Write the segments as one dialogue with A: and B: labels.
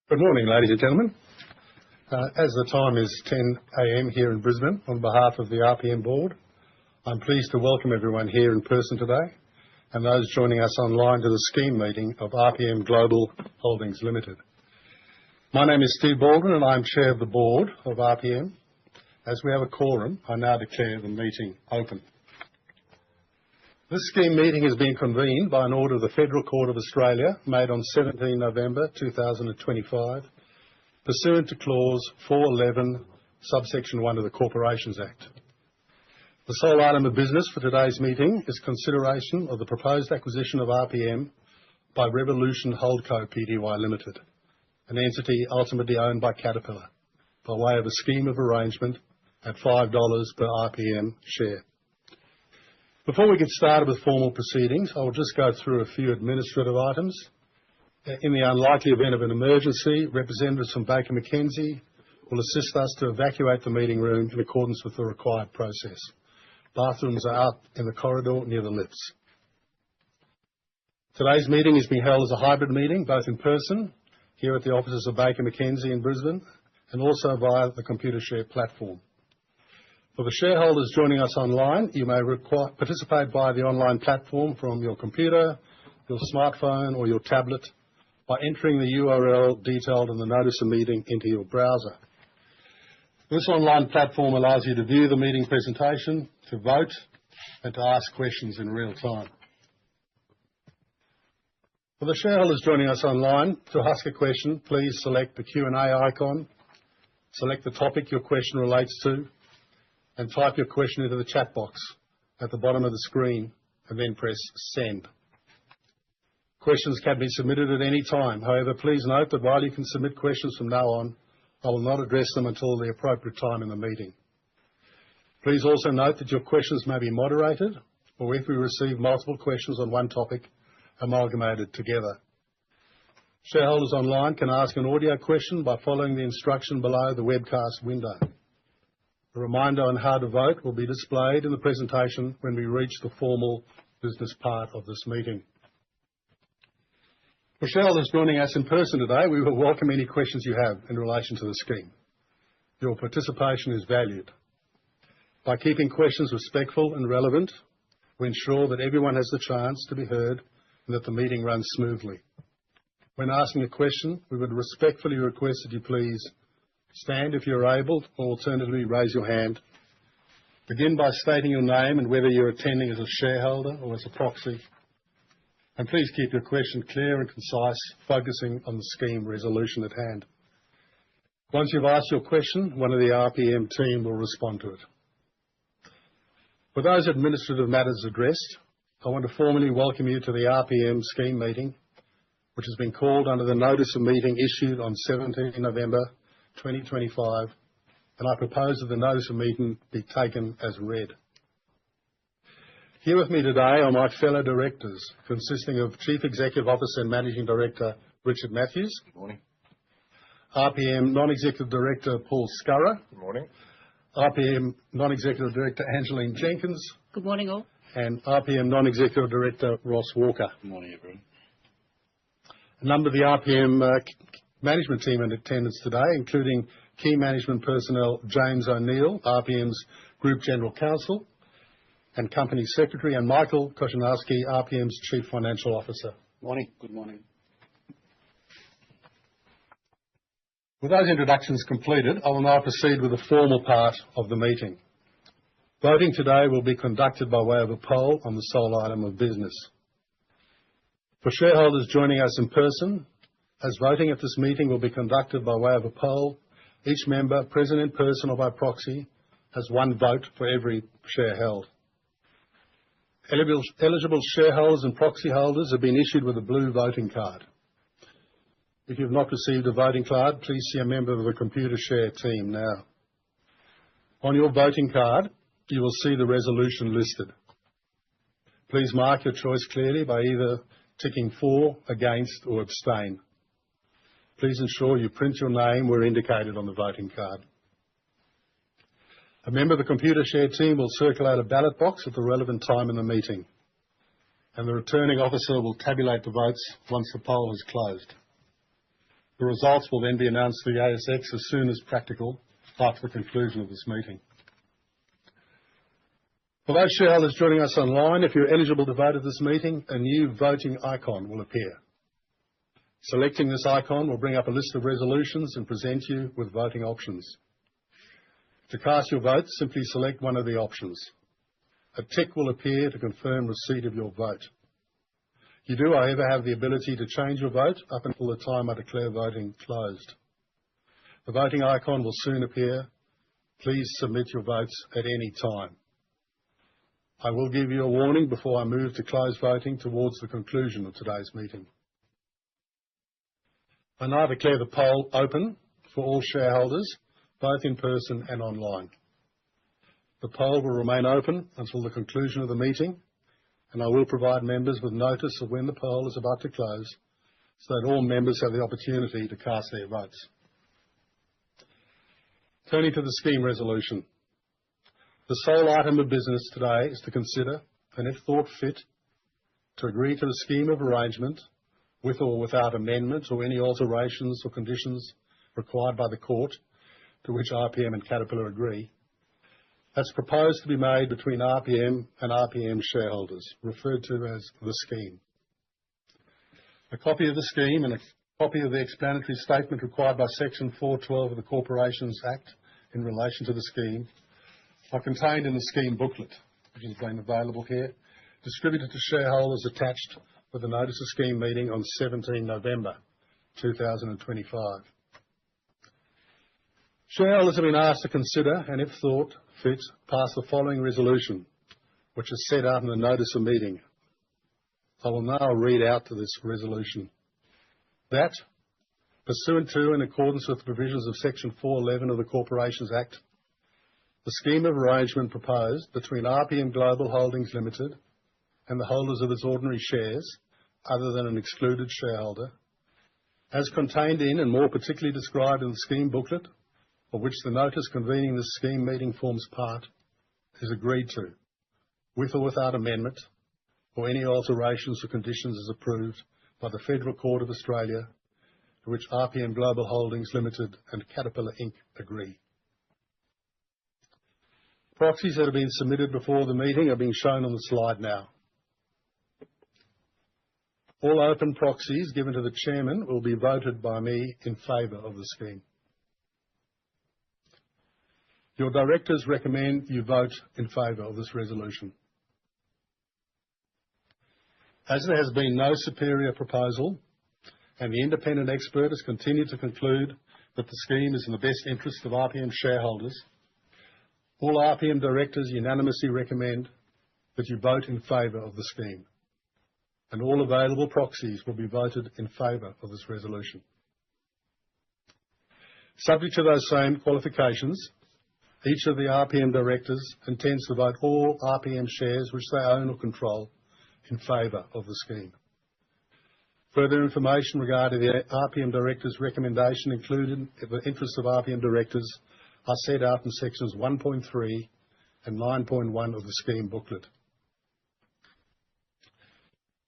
A: Good morning, ladies and gentlemen. As the time is 10 a.m. here in Brisbane, on behalf of the RPM board, I'm pleased to welcome everyone here in person today and those joining us online to the scheme meeting of RPMGlobal Holdings Limited. My name is Steve Baldwin and I'm Chair of the Board of RPM. As we have a quorum, I now declare the meeting open. This scheme meeting has been convened by an order of the Federal Court of Australia made on 17 November 2025, pursuant to Clause 411, subsection 1 of the Corporations Act. The sole item of business for today's meeting is consideration of the proposed acquisition of RPM by Revolution Holdco Pty Limited, an entity ultimately owned by Caterpillar, by way of a scheme of arrangement at $5 per RPM share. Before we get started with formal proceedings, I will just go through a few administrative items. In the unlikely event of an emergency, representatives from Baker McKenzie will assist us to evacuate the meeting room in accordance with the required process. Bathrooms are out in the corridor near the lifts. Today's meeting is being held as a hybrid meeting, both in person, here at the offices of Baker McKenzie in Brisbane, and also via the Computershare platform. For the shareholders joining us online, you may participate via the online platform from your computer, your smartphone or your tablet by entering the URL detailed in the notice of meeting into your browser. This online platform allows you to view the meeting presentation, to vote and to ask questions in real time. For the shareholders joining us online, to ask a question, please select the Q&A icon, select the topic your question relates to, and type your question into the chat box at the bottom of the screen and then press send. Questions can be submitted at any time. However, please note that while you can submit questions from now on, I will not address them until the appropriate time in the meeting. Please also note that your questions may be moderated, or if we receive multiple questions on one topic, amalgamated together. Shareholders online can ask an audio question by following the instruction below the webcast window. A reminder on how to vote will be displayed in the presentation when we reach the formal business part of this meeting. For shareholders joining us in person today, we will welcome any questions you have in relation to the scheme. Your participation is valued. By keeping questions respectful and relevant, we ensure that everyone has the chance to be heard and that the meeting runs smoothly. When asking a question, we would respectfully request that you please stand if you're able, or alternatively raise your hand. Begin by stating your name and whether you're attending as a shareholder or as a proxy. And please keep your question clear and concise, focusing on the scheme resolution at hand. Once you've asked your question, one of the RPM team will respond to it. For those administrative matters addressed, I want to formally welcome you to the RPM scheme meeting, which has been called under the notice of meeting issued on 17 November 2025, and I propose that the notice of meeting be taken as read. Here with me today are my fellow directors, consisting of Chief Executive Officer and Managing Director Richard Matthews.
B: Good morning.
A: RPM Non-Executive Director Paul Scurrah.
B: Good morning.
A: RPM Non-Executive Director Angeline Jenkins.
C: Good morning all.
A: And RPM Non-Executive Director Ross Walker.
B: Good morning, everyone.
A: A number of the RPM management team in attendance today, including key management personnel James O'Neill, RPM's Group General Counsel and Company Secretary, and Michael Koshinowski, RPM's Chief Financial Officer.
B: Morning. Good morning.
A: With those introductions completed, I will now proceed with the formal part of the meeting. Voting today will be conducted by way of a poll on the sole item of business. For shareholders joining us in person, as voting at this meeting will be conducted by way of a poll, each member, present in person or by proxy, has one vote for every share held. Eligible shareholders and proxy holders have been issued with a blue voting card. If you have not received a voting card, please see a member of the Computershare team now. On your voting card, you will see the resolution listed. Please mark your choice clearly by either ticking for, against or abstain. Please ensure you print your name where indicated on the voting card. A member of the Computershare team will circulate a ballot box at the relevant time in the meeting, and the returning officer will tabulate the votes once the poll is closed. The results will then be announced to the ASX as soon as practical after the conclusion of this meeting. For those shareholders joining us online, if you're eligible to vote at this meeting, a new voting icon will appear. Selecting this icon will bring up a list of resolutions and present you with voting options. To cast your vote, simply select one of the options. A tick will appear to confirm receipt of your vote. You do, however, have the ability to change your vote up until the time I declare voting closed. The voting icon will soon appear. Please submit your votes at any time. I will give you a warning before I move to close voting towards the conclusion of today's meeting. I now declare the poll open for all shareholders, both in person and online. The poll will remain open until the conclusion of the meeting, and I will provide members with notice of when the poll is about to close so that all members have the opportunity to cast their votes. Turning to the scheme resolution. The sole item of business today is to consider, and if thought fit, to agree to the scheme of arrangement with or without amendment or any alterations or conditions required by the court to which RPM and Caterpillar agree, that's proposed to be made between RPM and RPM shareholders, referred to as the scheme. A copy of the scheme and a copy of the explanatory statement required by Section 412 of the Corporations Act in relation to the scheme are contained in the scheme booklet, which has been available here, distributed to shareholders attached with the notice of scheme meeting on 17 November 2025. Shareholders have been asked to consider, and if thought fit, pass the following resolution, which is set out in the notice of meeting. I will now read out to this resolution. That, pursuant to, in accordance with the provisions of Section 411 of the Corporations Act, the scheme of arrangement proposed between RPMGlobal Holdings Limited and the holders of its ordinary shares, other than an excluded shareholder, as contained in and more particularly described in the scheme booklet, of which the notice convening this scheme meeting forms part, is agreed to, with or without amendment, or any alterations or conditions as approved by the Federal Court of Australia, to which RPMGlobal Holdings Limited and Caterpillar Inc. agree. Proxies that have been submitted before the meeting are being shown on the slide now. All open proxies given to the chairman will be voted by me in favour of the scheme. Your directors recommend you vote in favour of this resolution. As there has been no superior proposal and the independent expert has continued to conclude that the scheme is in the best interest of RPM shareholders, all RPM directors unanimously recommend that you vote in favour of the scheme, and all available proxies will be voted in favour of this resolution. Subject to those same qualifications, each of the RPM directors intends to vote all RPM shares which they own or control in favour of the scheme. Further information regarding the RPM directors' recommendation included in the interest of RPM directors are set out in sections 1.3 and 9.1 of the scheme booklet.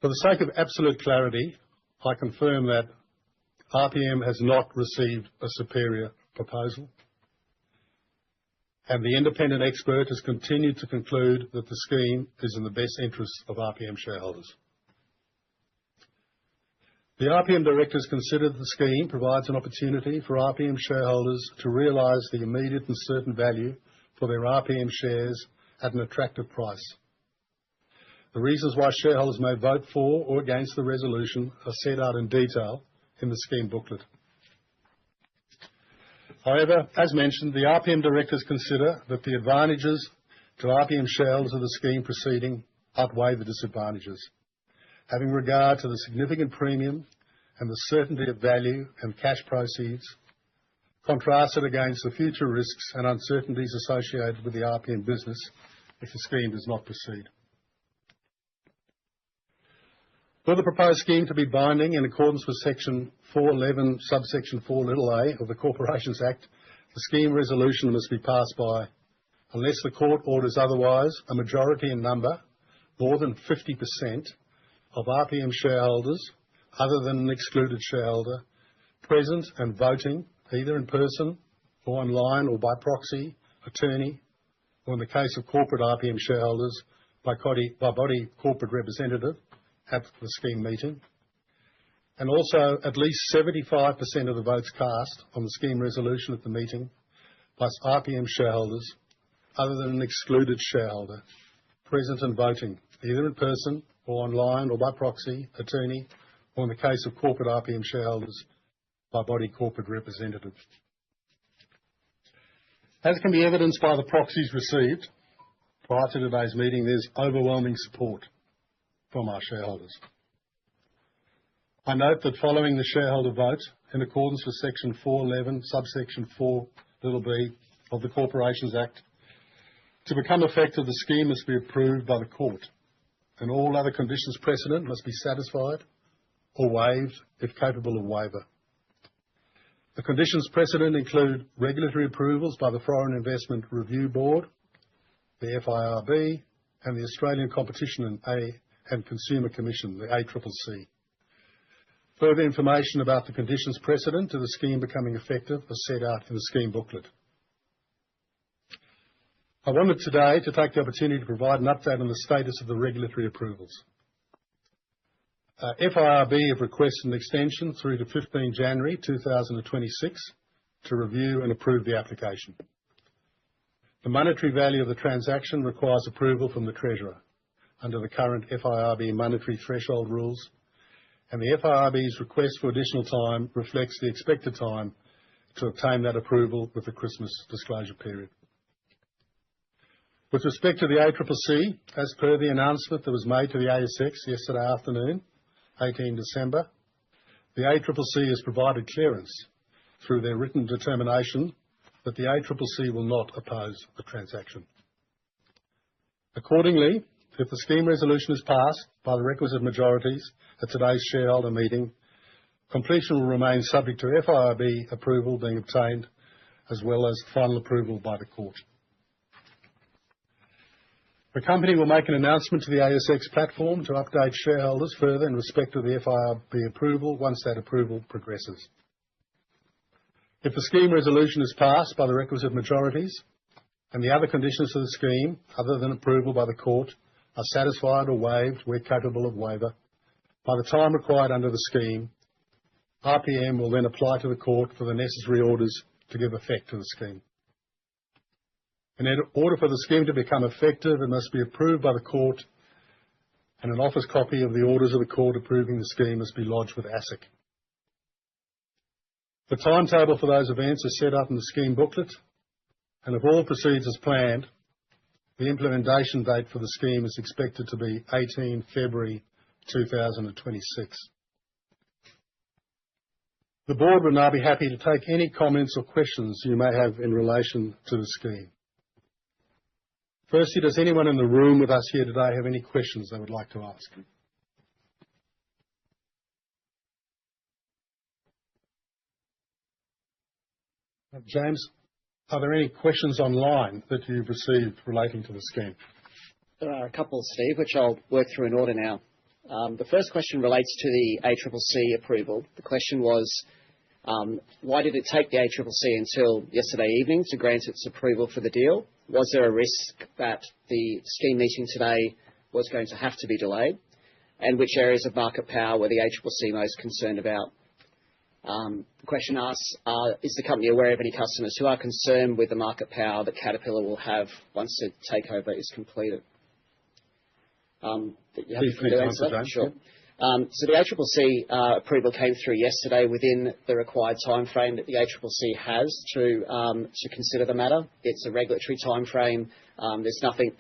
A: For the sake of absolute clarity, I confirm that RPM has not received a superior proposal, and the independent expert has continued to conclude that the scheme is in the best interest of RPM shareholders. The RPM directors consider that the scheme provides an opportunity for RPM shareholders to realise the immediate and certain value for their RPM shares at an attractive price. The reasons why shareholders may vote for or against the resolution are set out in detail in the scheme booklet. However, as mentioned, the RPM directors consider that the advantages to RPM shareholders of the scheme proceeding outweigh the disadvantages, having regard to the significant premium and the certainty of value and cash proceeds, contrasted against the future risks and uncertainties associated with the RPM business if the scheme does not proceed. For the proposed scheme to be binding in accordance with Section 411, subsection 4a of the Corporations Act, the scheme resolution must be passed by, unless the court orders otherwise, a majority in number, more than 50% of RPM shareholders, other than an excluded shareholder, present and voting either in person or online or by proxy, attorney, or in the case of corporate RPM shareholders, by body corporate representative at the scheme meeting, and also at least 75% of the votes cast on the scheme resolution at the meeting by RPM shareholders other than an excluded shareholder, present and voting either in person or online or by proxy, attorney, or in the case of corporate RPM shareholders, by body corporate representative. As can be evidenced by the proxies received prior to today's meeting, there's overwhelming support from our shareholders. I note that following the shareholder vote, in accordance with Section 411, subsection 4(b) of the Corporations Act, to become effective, the scheme must be approved by the court, and all other conditions precedent must be satisfied or waived if capable of waiver. The conditions precedent include regulatory approvals by the Foreign Investment Review Board, the FIRB, and the Australian Competition and Consumer Commission, the ACCC. Further information about the conditions precedent to the scheme becoming effective are set out in the scheme booklet. I wanted today to take the opportunity to provide an update on the status of the regulatory approvals. FIRB have requested an extension through to 15 January 2026 to review and approve the application. The monetary value of the transaction requires approval from the Treasurer under the current FIRB monetary threshold rules, and the FIRB's request for additional time reflects the expected time to obtain that approval with the Christmas disclosure period. With respect to the ACCC, as per the announcement that was made to the ASX yesterday afternoon, 18 December, the ACCC has provided clearance through their written determination that the ACCC will not oppose the transaction. Accordingly, if the scheme resolution is passed by the requisite majorities at today's shareholder meeting, completion will remain subject to FIRB approval being obtained, as well as final approval by the court. The company will make an announcement to the ASX platform to update shareholders further in respect of the FIRB approval once that approval progresses. If the scheme resolution is passed by the requisite majorities and the other conditions of the scheme, other than approval by the court, are satisfied or waived where capable of waiver, by the time required under the scheme, RPM will then apply to the court for the necessary orders to give effect to the scheme. In order for the scheme to become effective, it must be approved by the court, and an office copy of the orders of the court approving the scheme must be lodged with ASIC. The timetable for those events is set out in the scheme booklet, and if all proceeds as planned, the implementation date for the scheme is expected to be 18 February 2026. The board would now be happy to take any comments or questions you may have in relation to the scheme. Firstly, does anyone in the room with us here today have any questions they would like to ask? James, are there any questions online that you've received relating to the scheme?
B: There are a couple, Steve, which I'll work through in order now. The first question relates to the ACCC approval. The question was, why did it take the ACCC until yesterday evening to grant its approval for the deal? Was there a risk that the scheme meeting today was going to have to be delayed? And which areas of market power were the ACCC most concerned about? The question asks, is the company aware of any customers who are concerned with the market power that Caterpillar will have once the takeover is completed? You have to answer that? Sure. So the ACCC approval came through yesterday within the required timeframe that the ACCC has to consider the matter. It's a regulatory timeframe. There's nothing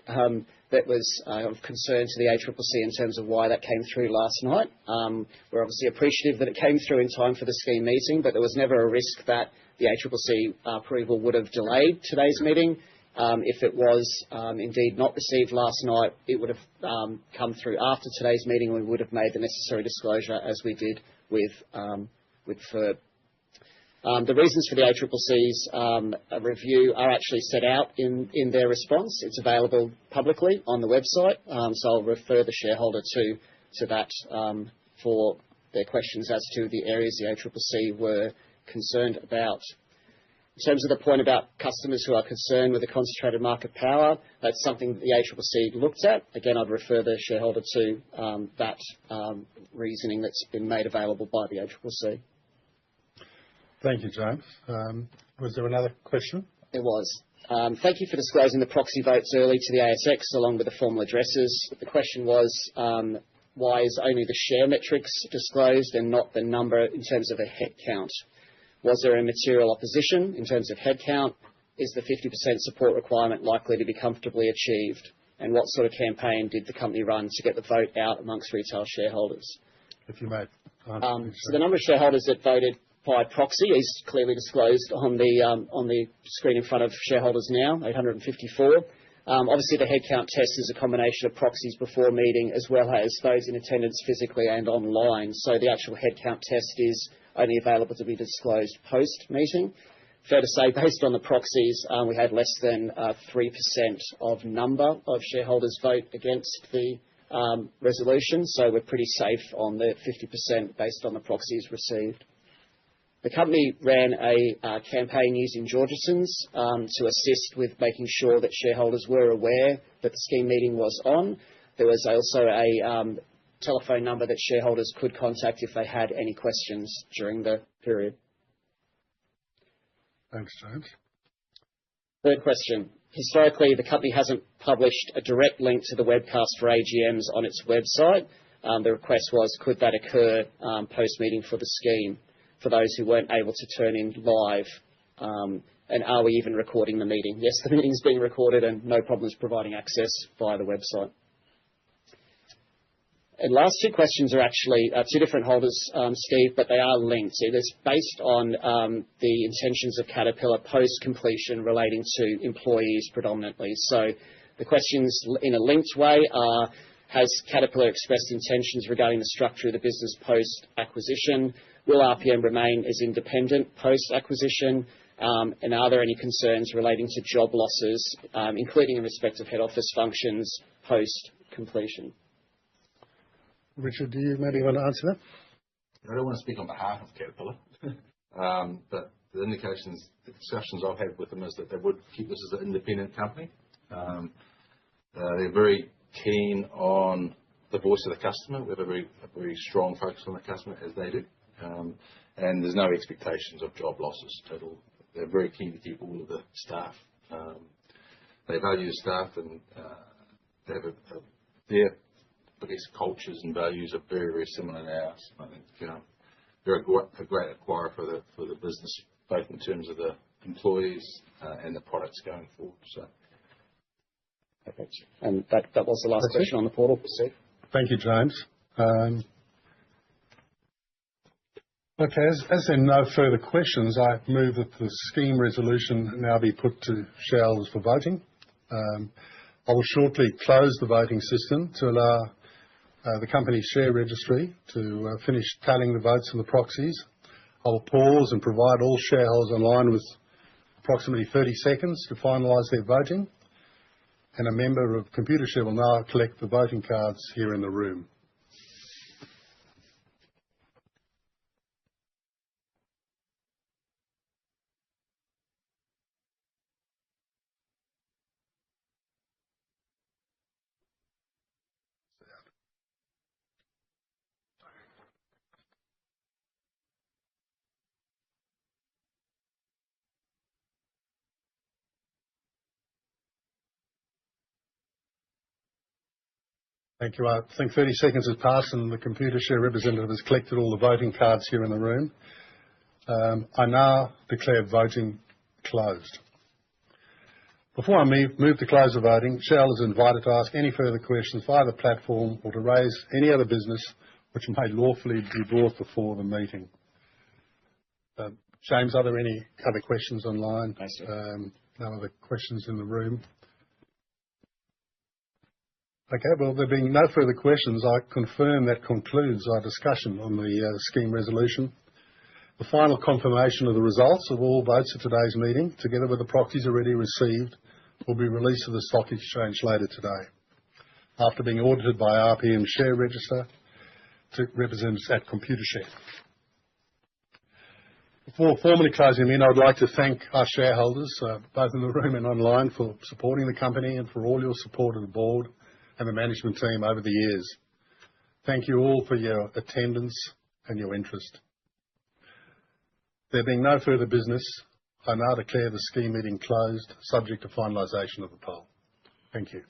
B: that was of concern to the ACCC in terms of why that came through last night. We're obviously appreciative that it came through in time for the scheme meeting, but there was never a risk that the ACCC approval would have delayed today's meeting. If it was indeed not received last night, it would have come through after today's meeting, and we would have made the necessary disclosure as we did with FIRB. The reasons for the ACCC's review are actually set out in their response. It's available publicly on the website, so I'll refer the shareholder to that for their questions as to the areas the ACCC were concerned about. In terms of the point about customers who are concerned with the concentrated market power, that's something that the ACCC looked at. Again, I'd refer the shareholder to that reasoning that's been made available by the ACCC.
A: Thank you, James. Was there another question?
B: There was. Thank you for disclosing the proxy votes early to the ASX along with the formal addresses. The question was, why is only the share metrics disclosed and not the number in terms of a head count? Was there a material opposition in terms of head count? Is the 50% support requirement likely to be comfortably achieved? And what sort of campaign did the company run to get the vote out amongst retail shareholders?
A: If you may.
B: So the number of shareholders that voted by proxy is clearly disclosed on the screen in front of shareholders now, 854. Obviously, the headcount test is a combination of proxies before meeting as well as those in attendance physically and online. So the actual headcount test is only available to be disclosed post-meeting. Fair to say, based on the proxies, we had less than 3% of number of shareholders vote against the resolution, so we're pretty safe on the 50% based on the proxies received. The company ran a campaign using Georgeson's to assist with making sure that shareholders were aware that the scheme meeting was on. There was also a telephone number that shareholders could contact if they had any questions during the period.
A: Thanks, James.
B: Third question. Historically, the company hasn't published a direct link to the webcast for AGMs on its website. The request was, could that occur post-meeting for the scheme for those who weren't able to turn in live? And are we even recording the meeting? Yes, the meeting's being recorded and no problems providing access via the website. And last two questions are actually two different holders, Steve, but they are linked. It is based on the intentions of Caterpillar post-completion relating to employees predominantly. So the questions in a linked way are, has Caterpillar expressed intentions regarding the structure of the business post-acquisition? Will RPM remain as independent post-acquisition? And are there any concerns relating to job losses, including in respect of head office functions post-completion?
A: Richard, do you maybe want to answer that?
C: I don't want to speak on behalf of Caterpillar, but the indications, the discussions I've had with them is that they would keep this as an independent company. They're very keen on the voice of the customer. We have a very strong focus on the customer, as they do. And there's no expectations of job losses at all. They're very keen to keep all of the staff. They value the staff, and they have their, I guess, cultures and values are very, very similar to ours. I think they're a great acquirer for the business, both in terms of the employees and the products going forward. So.
B: Perfect. And that was the last question on the portal, Steve.
A: Thank you, James. Okay, as there are no further questions, I move that the scheme resolution now be put to shareholders for voting. I will shortly close the voting system to allow the company's share registry to finish tallying the votes and the proxies. I will pause and provide all shareholders online with approximately 30 seconds to finalise their voting, and a member of Computershare will now collect the voting cards here in the room. Thank you. I think 30 seconds has passed and the Computershare representative has collected all the voting cards here in the room. I now declare voting closed. Before I move to close the voting, shareholders are invited to ask any further questions via the platform or to raise any other business which may lawfully be brought before the meeting. James, are there any other questions online? No other questions in the room? Okay, well, there being no further questions, I confirm that concludes our discussion on the scheme resolution. The final confirmation of the results of all votes at today's meeting, together with the proxies already received, will be released to the stock exchange later today. After being audited by RPM Share Register, representatives at Computershare. Before formally closing the meeting, I would like to thank our shareholders, both in the room and online, for supporting the company and for all your support of the board and the management team over the years. Thank you all for your attendance and your interest. There being no further business, I now declare the scheme meeting closed, subject to finalisation of the poll. Thank you.